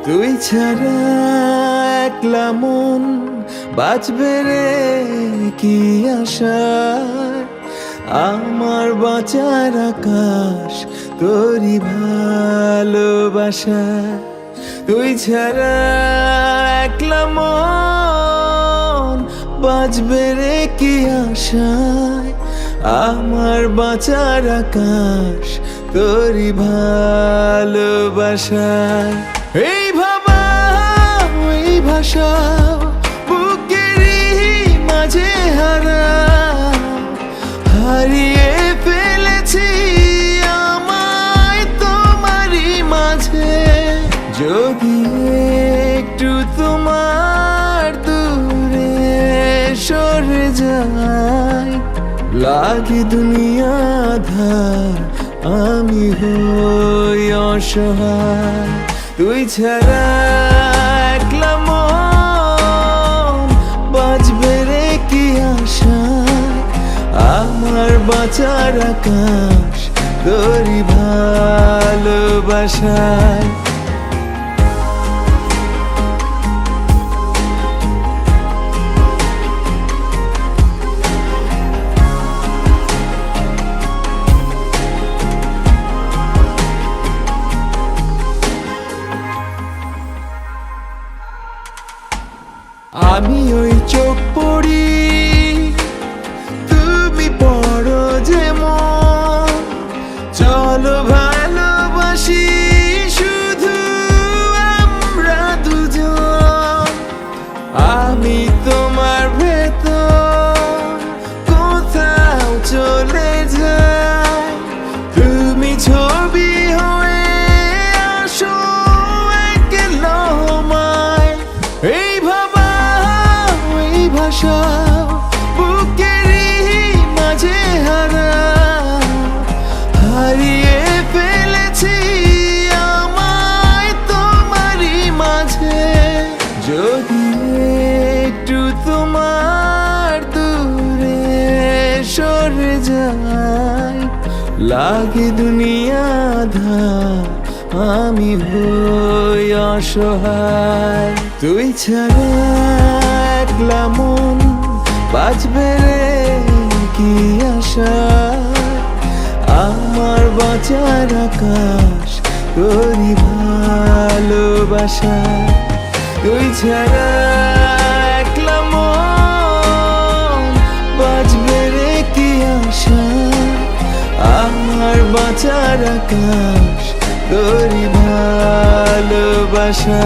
তুই ছাড়া একলা মন বাঁচবে রে কি আশায়। আমার বাঁচার আকাশ তোরই ভালোবাসা। তুই ছাড়া একলা মন বাঁচবে রে কি আশায়। আমার বাঁচার আকাশ তোরই ভালোবাসায়। এই ভাবা এই ভাষা বুকেরই মাঝে হারিয়ে ফেলেছি আমায় তোমারই মাঝে। যদি একটু তোমার দূরে সরে যাই, লাগে দুনিয়া আঁধার, আমি হই অসহায়। তুই ছাড়া একলা মন বাঁচবে রে কি আশায়। আমার বাঁচার আকাশ তোরই ভালোবাসায়। আমি ওই চোখ পড়ি, তুমি পড়ো যেমন। চলো ভালোবাসি শুধু আমরা দুজন। আমি তোমার ভেতর কোথাও চলে যাই, তুমি ছবি হয়ে আসো একলমায়। এই ভাবা এই ভাষা বুকেরই মাঝে হারিয়ে ফেলেছি আমায় তোমারই মাঝে। যদি একটু তোমার দূরে সরে যাই, লাগে দুনিয়া আঁধার, আমি হই অসহায়। তুই ছাড়া একলা মন বাঁচবে রে কি আশায়। আমার বাঁচার আকাশ তোরই ভালোবাসা। তুই ছাড়া একলা মন বাঁচবে রে কি আশায়। আমার বাঁচার আকাশ তোরই ভালোবাসা।